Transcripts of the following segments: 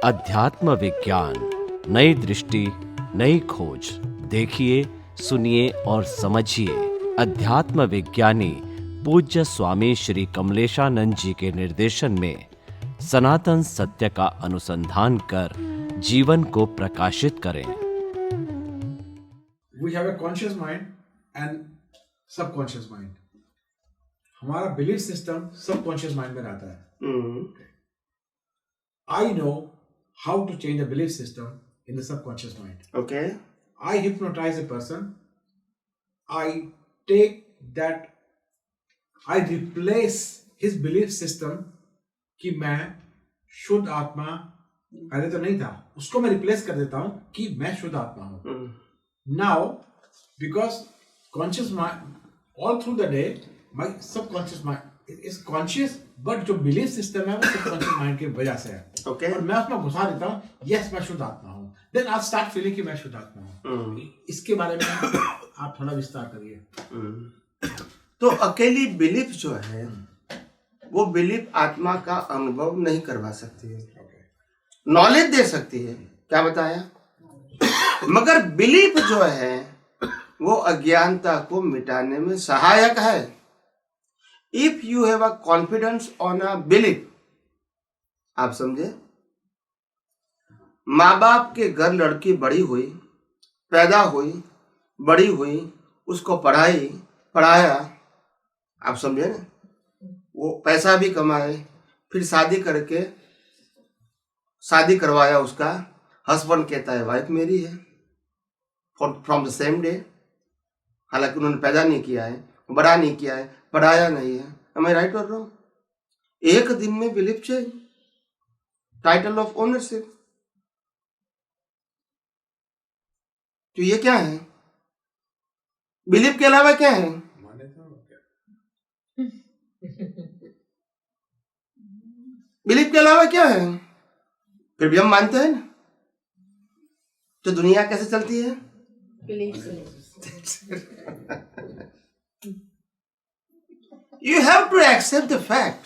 अध्यात्म विज्ञान, नई दृष्टि, नई खोज। देखिए, सुनिए और समझिए। अध्यात्म विज्ञानी पूज्य स्वामी श्री कमलेशानंद जी के निर्देशन में सनातन सत्य का अनुसंधान कर जीवन को प्रकाशित करें। We have a conscious mind and subconscious mind. हमारा बिलीफ सिस्टम सबकॉन्शियस माइंड में रहता है. I know how to change the belief system in the subconscious mind. Okay. I hypnotize a person. I take that, I replace his belief system कि मैं शुद्ध आत्मा पहले तो नहीं था, उसको मैं रिप्लेस कर देता हूं कि मैं शुद्ध आत्मा हूं. Now, because conscious mind, all through the day, my subconscious mind is conscious, but जो belief system है वो subconscious mind की वजह से है. Okay. और मैं उसमें घुसा देता हूँ, yes मैं शुद्ध आत्मा हूँ. Then I start feeling कि मैं शुद्ध आत्मा हूँ. इसके बारे में आप थोड़ा विस्तार करिए. तो अकेली बिलीफ जो है वो बिलीफ आत्मा का अनुभव नहीं करवा सकती है. नॉलेज दे सकती है, क्या बताया, मगर बिलीफ जो है वो अज्ञानता को मिटाने में सहायक है. If you have a confidence on a belief, आप समझे, माँ बाप के घर लड़की बड़ी हुई, पैदा हुई, बड़ी हुई, उसको पढ़ाया, आप समझे ना, वो पैसा भी कमाए, फिर शादी करके शादी करवाया, उसका हस्बैंड कहता है वाइफ मेरी है फ्रॉम द सेम डे, हालांकि उन्होंने पैदा नहीं किया है, बड़ा नहीं किया है, पढ़ाया नहीं है. एम आई राइट और रॉन्ग? एक दिन में belief change, title of ownership. तो ये क्या है? बिलीफ के अलावा क्या है? बिलीफ के अलावा क्या है? फिर भी हम मानते हैं ना. तो दुनिया कैसे चलती है? You have to accept the fact.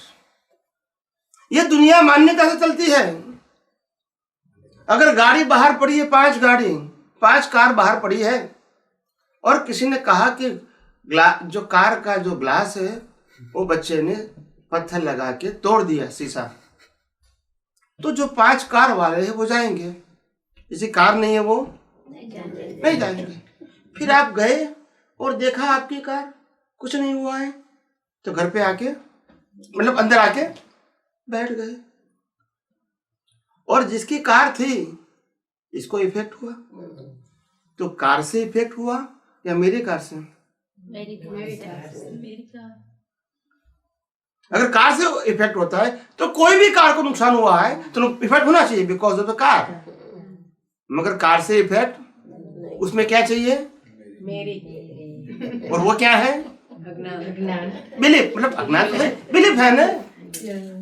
ये दुनिया मान्यता से चलती है. अगर गाड़ी बाहर पड़ी है, 5 कार बाहर पड़ी है, और किसी ने कहा कि जो कार का जो ग्लास है वो बच्चे ने पत्थर लगा के तोड़ दिया शीशा, तो जो 5 कार वाले हैं वो जाएंगे, किसी कार नहीं है वो नहीं जाएंगे. फिर आप गए और देखा आपकी कार कुछ नहीं हुआ है, तो घर पे आके मतलब अंदर आके बैठ गए. और जिसकी कार थी इसको इफेक्ट हुआ. तो कार से इफेक्ट हुआ या मेरी कार से? मेरी कार. अगर कार से इफेक्ट होता है तो कोई भी कार को नुकसान हुआ है तो इफेक्ट होना चाहिए बिकॉज ऑफ द कार. मगर कार से इफेक्ट, उसमें क्या चाहिए? मेरी. और वो क्या है? बिलीफ. मतलब अज्ञान तो है, बिलीफ है ना.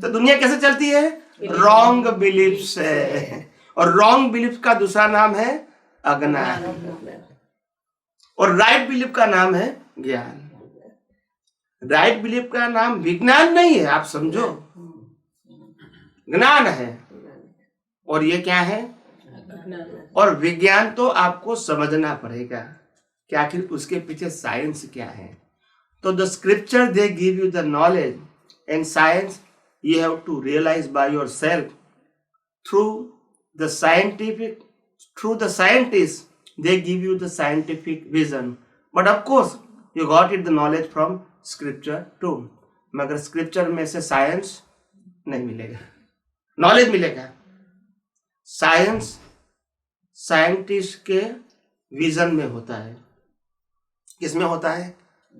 तो दुनिया कैसे चलती है? रॉन्ग बिलीफ से. और रॉन्ग बिलीफ का दूसरा नाम है अज्ञान, और राइट बिलीफ का नाम है ज्ञान. राइट बिलीफ का नाम विज्ञान नहीं है, आप समझो, ज्ञान है. और ये क्या है? और विज्ञान तो आपको समझना पड़ेगा कि आखिर उसके पीछे साइंस क्या है. तो the scripture they give you the knowledge, and science you have to realize by yourself through the scientists. They give you the scientific vision, but of course you got it the knowledge from scripture too. मगर scripture में से science नहीं मिलेगा, knowledge मिलेगा. Science scientist के vision में होता है. किसमें होता है?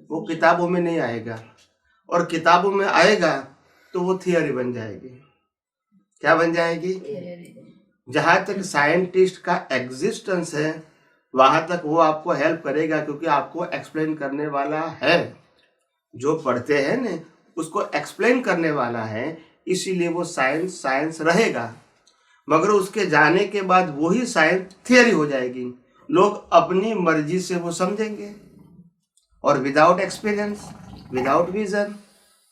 वो किताबों में नहीं आएगा, और किताबों में आएगा तो वो थियरी बन जाएगी. क्या बन जाएगी? जहां तक साइंटिस्ट का एग्जिस्टेंस है वहां तक वो आपको हेल्प करेगा, क्योंकि आपको एक्सप्लेन करने वाला है. जो पढ़ते हैं ना उसको एक्सप्लेन करने वाला है, इसीलिए वो साइंस रहेगा. मगर उसके जाने के बाद वही साइंस थियरी हो जाएगी. लोग अपनी मर्जी से वो समझेंगे, और विदाउट एक्सपीरियंस, विदाउट विजन,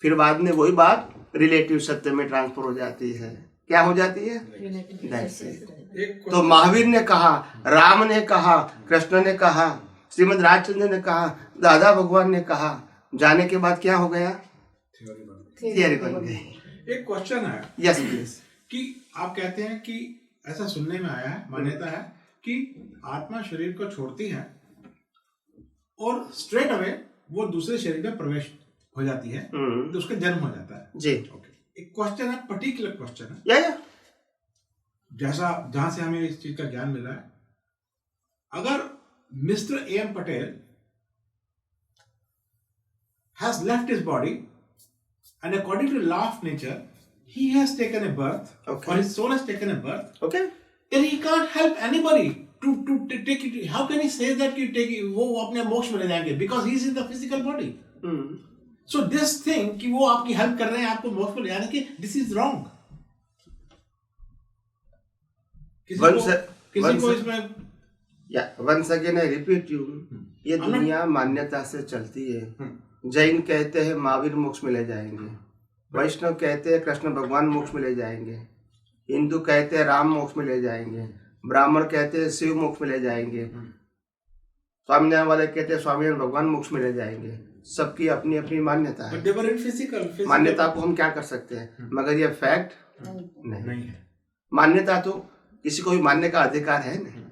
फिर बाद में वही बात रिलेटिव सत्य में ट्रांसफर हो जाती है. क्या हो जाती है? Unity. That's it. एक तो महावीर ने कहा, राम ने कहा, कृष्ण ने कहा, श्रीमद रामचंद्र ने कहा, दादा भगवान ने कहा, जाने के बाद क्या हो गया? थियरी बन गई। एक क्वेश्चन है यस प्लीज। कि आप कहते हैं कि ऐसा सुनने में आया है, मान्यता है कि आत्मा शरीर को छोड़ती है और स्ट्रेट अवे वो दूसरे शरीर में प्रवेश हो जाती है, तो उसका जन्म हो जाता है। जी। ओके, एक क्वेश्चन है, पर्टिकुलर क्वेश्चन है, या जैसा जहां से हमें इस चीज का ज्ञान मिला है, अगर mister A.M. Patel has left his body and according to law of nature he has taken a birth, Okay. or his soul has taken a birth, okay. then he can't help anybody to take it. How can he say that कि take it, वो अपने मोक्ष में ले जाएंगे, because he is in the physical body. So this thing कि वो आपकी हेल्प कर रहे हैं आपको मोक्ष में ले जाने की, this is wrong. किसी को इसमें या once again I repeat you, ये दुनिया मान्यता से चलती है। जैन कहते हैं महावीर मोक्ष में ले जाएंगे, वैष्णव कहते हैं कृष्ण भगवान मोक्ष में ले जाएंगे, हिंदू कहते हैं राम मोक्ष में ले जाएंगे, ब्राह्मण कहते हैं शिव मोक्ष में ले जाएंगे, स्वामीनारायण वाले कहते हैं स्वामीनारायण भगवान मोक्ष में ले जाएंगे। सबकी अपनी अपनी मान्यता है। But they were in physical. मान्यता को हम क्या कर सकते हैं, मगर ये फैक्ट नहीं है। मान्यता तो किसी को भी मानने का अधिकार है नहीं,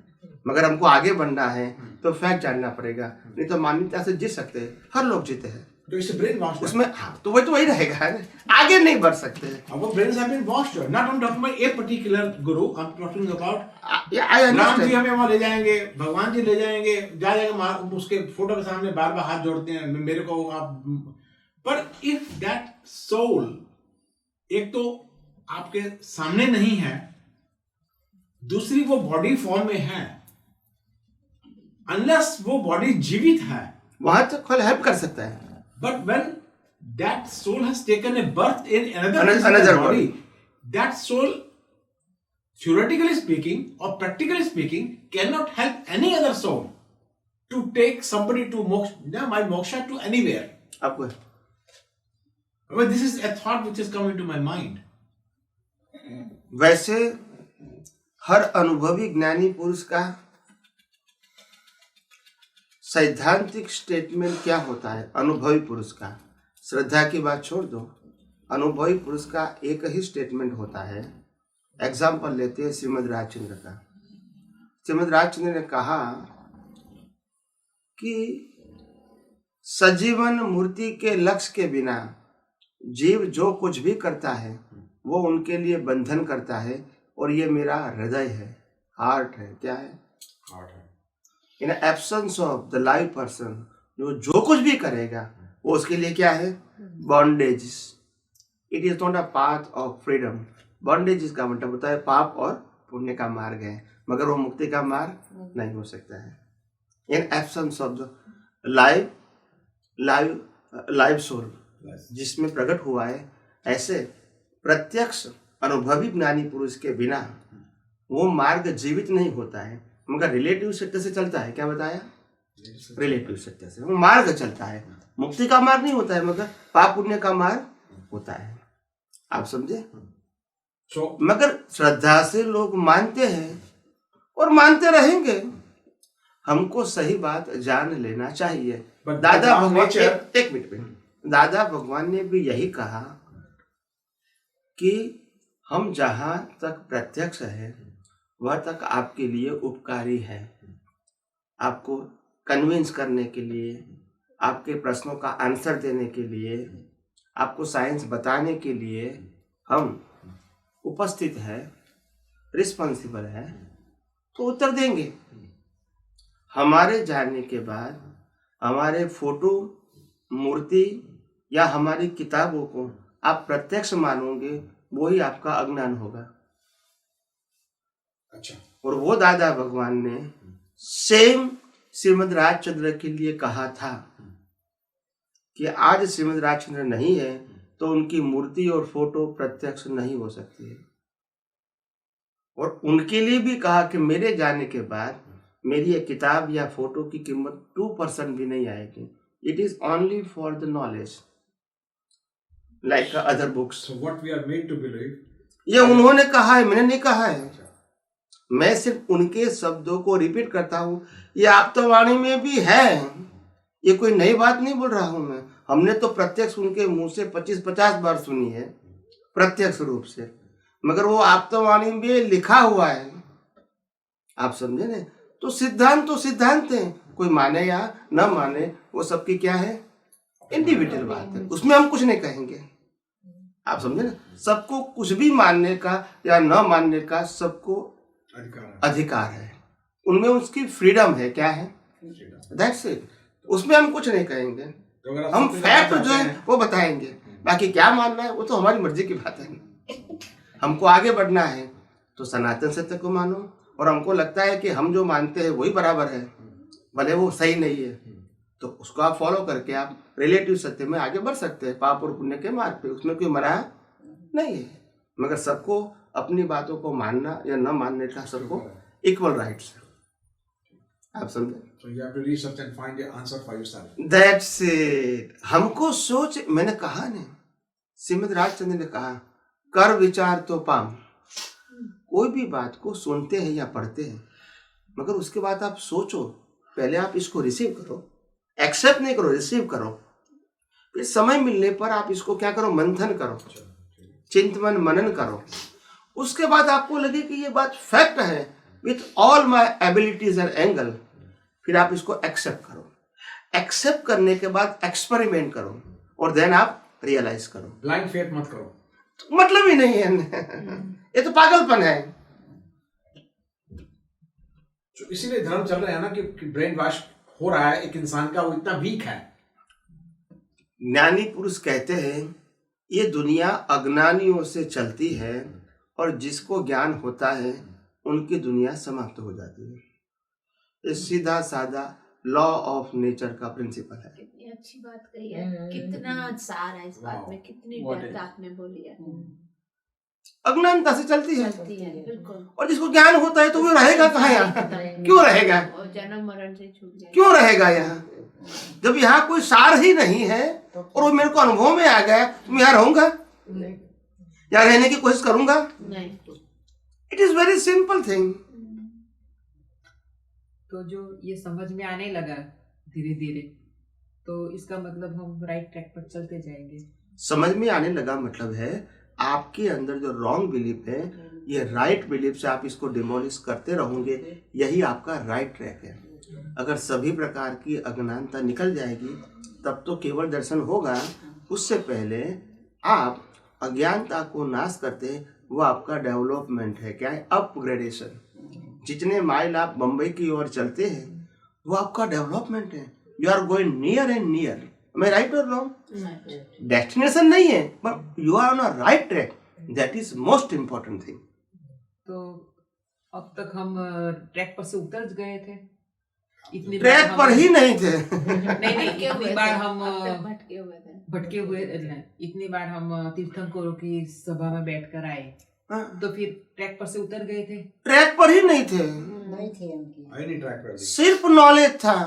मगर हमको आगे बढ़ना है तो फैक्ट जानना पड़ेगा, नहीं तो मान्यता से जीत सकते हैं, हर लोग जीते हैं तो इससे ब्रेन वॉश उसमें। हाँ, तो वही रहेगा, आगे नहीं बढ़ सकते। Our brains have been washed. Not I'm talking about a particular guru. I'm talking about I Ram ji understand. हमें वहां ले जाएंगे, भगवान जी ले जाएंगे, जाएगा उसके फोटो के सामने बार बार हाथ जोड़ते हैं, मेरे को आप। पर इफ दैट सोल एक तो आपके सामने नहीं है, दूसरी वो बॉडी फॉर्म में है, अनलेस वो बॉडी जीवित है, वहां तक कोई हेल्प कर सकता है। but when that soul has taken a birth in another Another body, body. that soul, theoretically speaking or practically speaking, cannot help any other soul to take somebody to moksha to anywhere. आपको Well, this is a thought which has come into my mind. वैसे हर अनुभवी ज्ञानी पुरुष का सैद्धांतिक statement क्या होता है? अनुभवी पुरुष का, श्रद्धा की बात छोड़ दो, अनुभवी पुरुष का एक ही स्टेटमेंट होता है। एग्जाम्पल लेते हैं श्रीमद राजचंद्र का। श्रीमद राजचंद्र ने कहा कि सजीवन मूर्ति के लक्ष्य के बिना जीव जो कुछ भी करता है वो उनके लिए बंधन करता है, और ये मेरा हृदय है, हार्ट है। क्या है? Heart है। In absence of the live person, जो कुछ भी करेगा वो उसके लिए क्या है? Bondage. It is not a path of freedom. Bondage का मतलब होता है पाप और पुण्य का मार्ग है, मगर वो मुक्ति का मार्ग नहीं हो सकता है। In absence of the live soul जिसमें प्रकट हुआ है, ऐसे प्रत्यक्ष अनुभवी ज्ञानी पुरुष के बिना वो मार्ग जीवित नहीं होता है, मगर रिलेटिव सत्य से चलता है। क्या बताया? रिलेटिव सत्य से वो मार्ग चलता है। मुक्ति का मार्ग नहीं होता है, मगर पाप पुण्य का मार्ग होता है। आप समझे? मगर श्रद्धा से लोग मानते हैं और मानते रहेंगे। हमको सही बात जान लेना चाहिए। दादा भगवान एक मिनट, दादा भगवान ने भी यही कहा कि हम जहां तक प्रत्यक्ष है वह तक आपके लिए उपकारी है। आपको कन्विंस करने के लिए, आपके प्रश्नों का आंसर देने के लिए, आपको साइंस बताने के लिए हम उपस्थित है, रिस्पॉन्सिबल है, तो उत्तर देंगे। हमारे जानने के बाद हमारे फोटो, मूर्ति या हमारी किताबों को आप प्रत्यक्ष मानोगे, वही आपका अज्ञान होगा। अच्छा। और वो दादा भगवान ने सेम श्रीमद राजचंद्र के लिए कहा था कि आज श्रीमद राजचंद्र नहीं है तो उनकी मूर्ति और फोटो प्रत्यक्ष नहीं हो सकती है। और उनके लिए भी कहा कि मेरे जाने के बाद मेरी ये किताब या फोटो की कीमत 2% भी नहीं आएगी। It is only for the knowledge, like other books. So what we are made to believe ये उन्होंने कहा है, मैंने नहीं कहा है। मैं सिर्फ उनके शब्दों को रिपीट करता हूं। ये आप्तवाणी में भी है, ये कोई नई बात नहीं बोल रहा हूं मैं। हमने तो प्रत्यक्ष उनके मुंह से 25-50 बार सुनी है प्रत्यक्ष रूप से, मगर वो आप्तवाणी में लिखा हुआ है, आप समझे ना। तो सिद्धांत है, कोई माने या न माने वो सबकी क्या है, इंडिविजुअल बात है, उसमें हम कुछ नहीं कहेंगे, आप समझे ना। सबको कुछ भी मानने का या न मानने का सबको अधिकार है, उनमें उसकी फ्रीडम है, क्या है, दैट्स इट। उसमें हम कुछ नहीं कहेंगे, हम फैक्ट जो है वो बताएंगे, बाकी क्या मानना है वो तो हमारी मर्जी की बात है। हमको आगे बढ़ना है तो सनातन सत्य को मानो, और हमको लगता है कि हम जो मानते हैं वही बराबर है, भले वो सही नहीं है, तो उसको आप फॉलो करके आप रिलेटिव सत्य में आगे बढ़ सकते हैं, पाप और पुण्य के मार्ग पे, उसमें कोई मरा नहीं है। मगर सबको अपनी बातों को मानना या न मानने का सबको इक्वल राइट्स है, आप समझे। So you have to research and find the answer for yourself. That's it. हमको सोच, मैंने कहा नहीं, श्रीमद् राजचंद्र ने कहा कर विचार तो पाम। कोई भी बात को सुनते हैं या पढ़ते हैं, मगर उसके बाद आप सोचो, पहले आप इसको रिसीव करो, एक्सेप्ट नहीं करो, रिसीव करो। फिर समय मिलने पर आप इसको क्या करो, मंथन करो, चिंतन मनन करो। उसके बाद आपको लगे कि ये बात फैक्ट है, with all my abilities and angle, फिर आप इसको एक्सेप्ट करो। एक्सेप्ट करने के बाद एक्सपेरिमेंट करो, और देन आप रियलाइज करो। ब्लाइंड फेथ मत करो, तो मतलब ही नहीं है ये तो पागलपन है। तो इसीलिए धर्म चल रहा है ना कि ब्रेन वॉश हो रहा है एक इंसान का, वो इतना वीक है। ज्ञानी पुरुष कहते हैं ये दुनिया अज्ञानियों से चलती है, और जिसको ज्ञान होता है उनकी दुनिया समाप्त हो जाती है। ये सीधा साधा लॉ ऑफ नेचर का प्रिंसिपल है। कितनी अच्छी बात कही है, कितना सार है इस बात में, कितनी डेप्थ आपने बोली है। अज्ञानता से चलती है, बिल्कुल। और जिसको ज्ञान होता है तो वो रहेगा कहाँ यहाँ, क्यों रहेगा, और जन्म मरण से छूट जाए, क्यों रहेगा यहाँ। जब यहाँ कोई सार ही नहीं है और वो मेरे को अनुभव में आ गया, तो मैं यहाँ रहूंगा, यहाँ रहने की कोशिश करूंगा नहीं। It is very simple thing. तो जो ये समझ में आने लगा धीरे धीरे, तो इसका मतलब हम राइट ट्रैक पर चलते जाएंगे। समझ में आने लगा मतलब है आपके अंदर जो रॉन्ग बिलीफ है, ये राइट बिलीफ से आप इसको डिमोलिश करते रहोगे, यही आपका राइट ट्रैक है। अगर सभी प्रकार की अज्ञानता निकल जाएगी तब तो केवल दर्शन होगा। उससे पहले आप अज्ञानता को नाश करते हैं, वो आपका डेवलपमेंट है, क्या है, अपग्रेडेशन। जितने माइल आप बम्बई की ओर चलते हैं वो आपका डेवलपमेंट है। You are going near and near. मैं राइट और रॉन्ग, डेस्टिनेशन नहीं है, but you are on a right track, that is most important thing. तो अब तक हम ट्रैक पर से उतर गए थे, इतनी ट्रैक पर ही नहीं थे नहीं इतनी बार हम भटके हुए थे। इतनी बार हम तीर्थंकरों की सभा में बैठकर आए, तो फिर ट्रैक पर से उतर गए थे। ट्रैक पर ही नहीं थे, नहीं ट्रैक पर, सिर्फ नॉलेज था।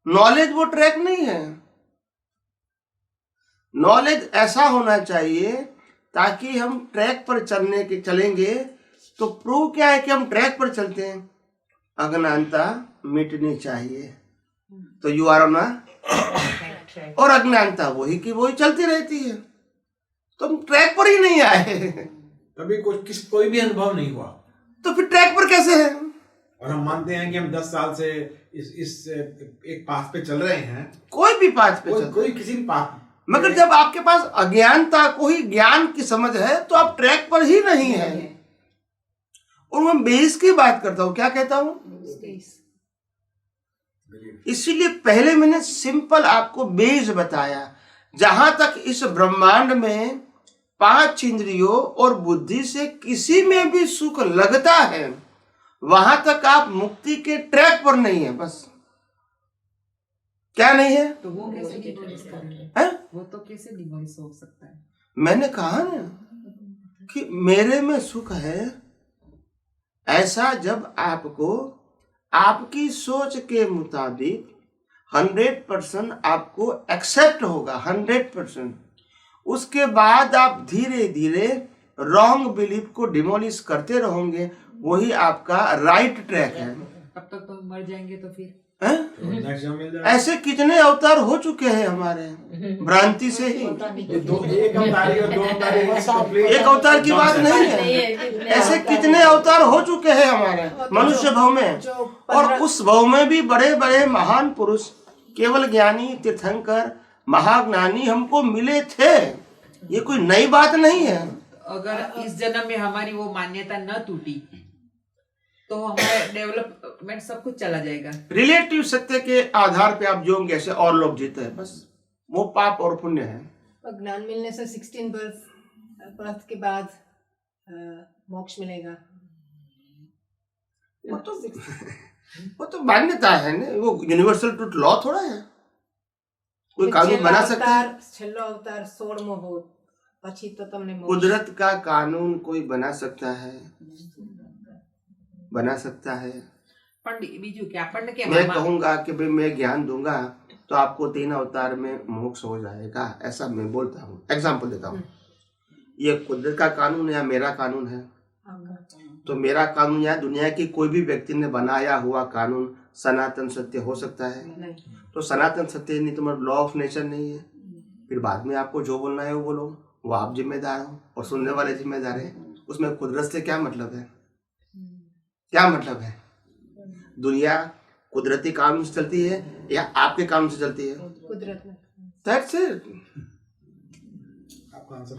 नॉलेज वो ट्रैक नहीं है। नॉलेज ऐसा होना चाहिए ताकि हम ट्रैक पर चलेंगे तो प्रूव क्या है कि हम ट्रैक पर चलते हैं। अज्ञानता मिटनी चाहिए, तो यू आर ऑन और अज्ञानता वही की वही चलती रहती है, तो हम ट्रैक पर ही नहीं आए। कभी कोई भी अनुभव नहीं हुआ, तो फिर ट्रैक पर कैसे है। और हम मानते हैं कि हम 10 साल से इस एक पाथ पे चल रहे हैं, कोई भी पाथ पे कोई किसी भी पाथ। मगर जब आपके पास अज्ञानता को ही ज्ञान की समझ है तो आप ट्रैक पर ही नहीं है। और मैं बेस की बात करता हूं, क्या कहता हूं, इसीलिए पहले मैंने सिंपल आपको बेस बताया। जहां तक इस ब्रह्मांड में 5 इंद्रियों और बुद्धि से किसी में भी सुख लगता है, वहां तक आप मुक्ति के ट्रैक पर नहीं है। बस क्या नहीं है, तो वो कैसे डिमोलिश करेंगे, वो तो कैसे डिमोलिश हो सकता है। मैंने कहा ना कि मेरे में सुख है, ऐसा जब आपको आपकी सोच के मुताबिक 100% आपको एक्सेप्ट होगा, 100%, उसके बाद आप धीरे धीरे रॉन्ग बिलीफ को डिमोलिश करते रहोगे, वही आपका राइट ट्रैक है। तब तक तो मर जाएंगे तो फिर हैं? नेक्स्ट जन्म मिल जाएगा। ऐसे कितने अवतार हो चुके हैं हमारे भ्रांति से ही। एक अवतारी और दो अवतारी complete- एक अवतार की बात नहीं है, ऐसे कितने अवतार हो चुके हैं हमारे मनुष्य भव में। और उस भव में भी बड़े बड़े महान पुरुष, केवल ज्ञानी, तीर्थंकर, महाज्ञानी हमको मिले थे। ये कोई नई बात नहीं है। अगर इस जन्म में हमारी वो मान्यता न टूटी तो हमारा डेवलपमेंट सब कुछ चला जाएगा। रिलेटिव सत्य के आधार पे आप जियोगे ऐसे और लोग जीते हैं, बस वो पाप और पुण्य है। और ज्ञान मिलने से 16 बर्थ के बाद मोक्ष मिलेगा। वो तो मान्यता है ना, वो यूनिवर्सल ट्रूथ लॉ थोड़ा है। कोई कानून बना सकता है? छेल्लो अवतार 16मो हो પછી તો તમને મોક્ષ। कुदरत का कानून कोई बना सकता है, बना सकता है। પણ બીજું કે આપણને કેમ मैं આમાં- कहूंगा कि भाई मैं ज्ञान दूंगा तो आपको 3 अवतार में मोक्ष हो जाएगा, ऐसा मैं बोलता हूँ। एग्जाम्पल देता हूँ, ये कुदरत का कानून है या मेरा कानून है? तो मेरा कानून या दुनिया की कोई भी व्यक्ति ने बनाया हुआ कानून सनातन सत्य हो सकता है? नहीं। तो सनातन सत्य नहीं तो मतलब लॉ ऑफ नेचर नहीं है। फिर बाद में आपको जो बोलना है वो बोलो, वो आप जिम्मेदार हो और सुनने वाले जिम्मेदार है। उसमें कुदरत से क्या मतलब है? क्या मतलब है? दुनिया कुदरती कानून से चलती है या आपके कानून से चलती है? कुदरत में। That's it.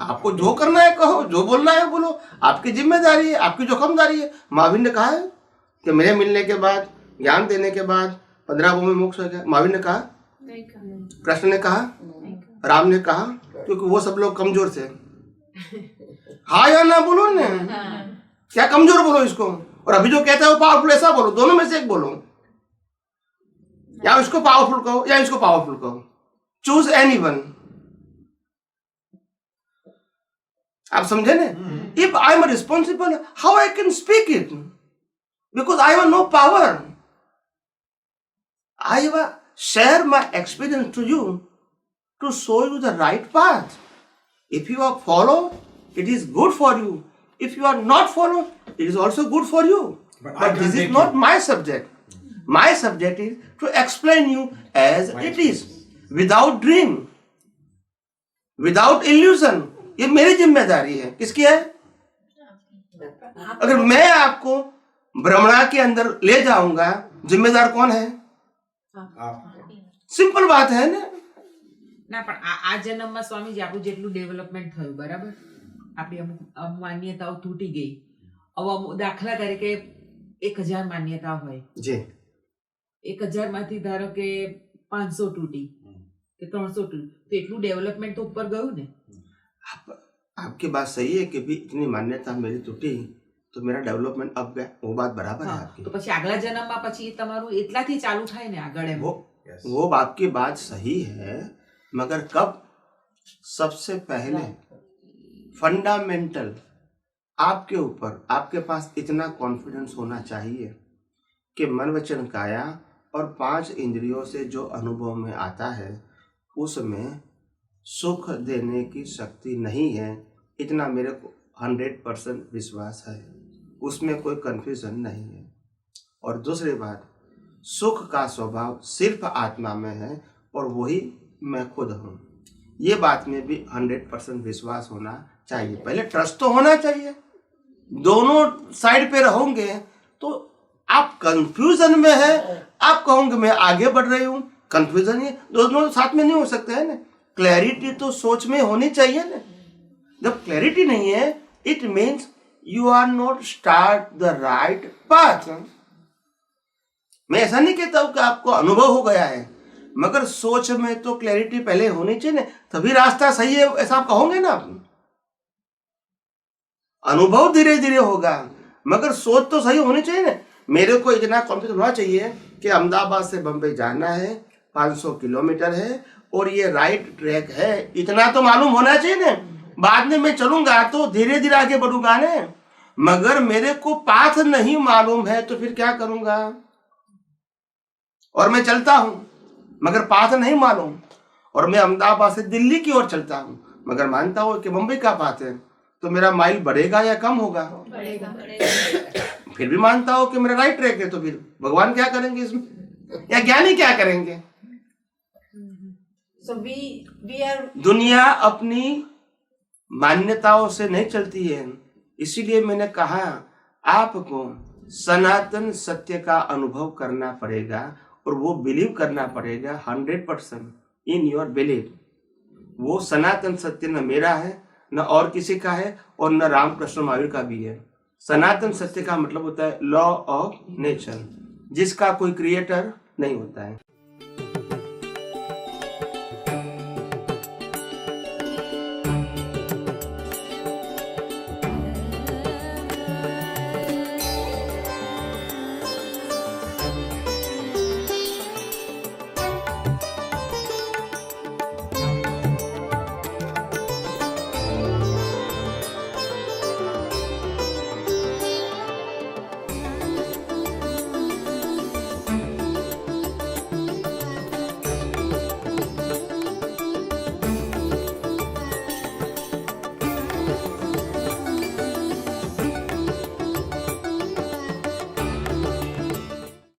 आपको जो करना है कहो, जो बोलना है बोलो, आपकी जिम्मेदारी है, आपकी जोखमदारी है। महावीर ने कहा है कि मेरे मिलने के बाद, ज्ञान देने के बाद 15 भूमि मोक्ष हो गया। महावीर ने कहा, कृष्ण ने कहा, राम ने कहा, क्योंकि वो सब लोग कमजोर थे। हाँ या ना बोलो ने, क्या कमजोर बोलो इसको, और अभी जो कहता है वो पावरफुल, ऐसा बोलो। दोनों में से एक बोलो, या इसको पावरफुल कहो या इसको पावरफुल कहो। Choose anyone. आप समझे ना? If I am responsible, how I can speak it? Because I have no power. I have share my experience to you to show you the right path. If you are follow, it is good for you. If you are not follow, it is also good for you. But this is not my subject. My subject is to explain you as it is, without dream, without illusion. ये मेरी जिम्मेदारी है। किसकी है? अगर मैं आपको भ्रमणा के अंदर ले जाऊंगा, जिम्मेदार कौन है? सिंपल बात है ना। ના પણ આ જન્મમાં સ્વામીજી આપણું જેટલું ડેવલપમેન્ટ થયું બરાબર, આપણી અમુક માન્યતાઓ તૂટી ગઈ। હવે દાખલા તરીકે 1000 માન્યતા હોય, जी 1000 માંથી ધારો કે 500 તૂટી કે 300 તૂટી, તો એટલું ડેવલપમેન્ટ તો ઉપર ગયું ને। आपकी बात सही है कि भी इतनी मान्यता मेरी टूटी तो मेरा डेवलपमेंट अब गया, वो बात बराबर है आपकी। તો પછી આગલા જન્મમાં પછી તમારું એટલાથી ચાલુ થાય ને આગળ એમ। वो आपकी बात सही है, मगर कब? सबसे पहले फंडामेंटल आपके ऊपर, आपके पास इतना कॉन्फिडेंस होना चाहिए कि मन वचन काया और 5 इंद्रियों से जो अनुभव में आता है उसमें सुख देने की शक्ति नहीं है। इतना मेरे को 100% विश्वास है, उसमें कोई कंफ्यूजन नहीं है। और दूसरी बात, सुख का स्वभाव सिर्फ आत्मा में है और वही मैं खुद हूँ। ये बात में भी 100% विश्वास होना चाहिए। पहले ट्रस्ट तो होना चाहिए। दोनों साइड पे रहोगे तो आप कंफ्यूजन में है, आप कहोगे मैं आगे बढ़ रही हूँ, कंफ्यूजन ये दोनों साथ में नहीं हो सकते है ना। क्लैरिटी तो सोच में होनी चाहिए ना। जब क्लैरिटी नहीं है, it means you are not start the right path. मैं ऐसा नहीं कहता हूं कि आपको अनुभव हो गया है, मगर सोच में तो क्लैरिटी पहले होनी चाहिए ना, तभी रास्ता सही है ऐसा आप कहोगे ना। अनुभव धीरे धीरे होगा, मगर सोच तो सही होनी चाहिए ना। मेरे को इतना कॉन्फिडेंस होना चाहिए कि अहमदाबाद से बम्बई जाना है, 500 किलोमीटर है और ये राइट ट्रैक है, इतना तो मालूम होना चाहिए ना। बाद में मैं चलूंगा तो धीरे धीरे आगे बढ़ूंगा ना। मगर मेरे को पाथ नहीं मालूम है तो फिर क्या करूंगा? और मैं चलता हूं मगर पाथ नहीं मालूम, और मैं अहमदाबाद से दिल्ली की ओर चलता हूं मगर मानता हूं कि मुंबई का बात है तो मेरा माइल बढ़ेगा या कम होगा? बढ़ेगा। फिर भी मानता हूं कि मेरा राइट ट्रैक है, तो फिर भगवान क्या करेंगे इसमें, या ज्ञानी क्या करेंगे? So we are दुनिया अपनी मान्यताओं से नहीं चलती है, इसीलिए मैंने कहा आपको सनातन सत्य का अनुभव करना पड़ेगा और वो बिलीव करना पड़ेगा 100% इन योर बिलीव। वो सनातन सत्य न मेरा है, न और किसी का है, और न रामकृष्ण महावीर का भी है। सनातन सत्य का मतलब होता है लॉ ऑफ नेचर, जिसका कोई क्रिएटर नहीं होता है।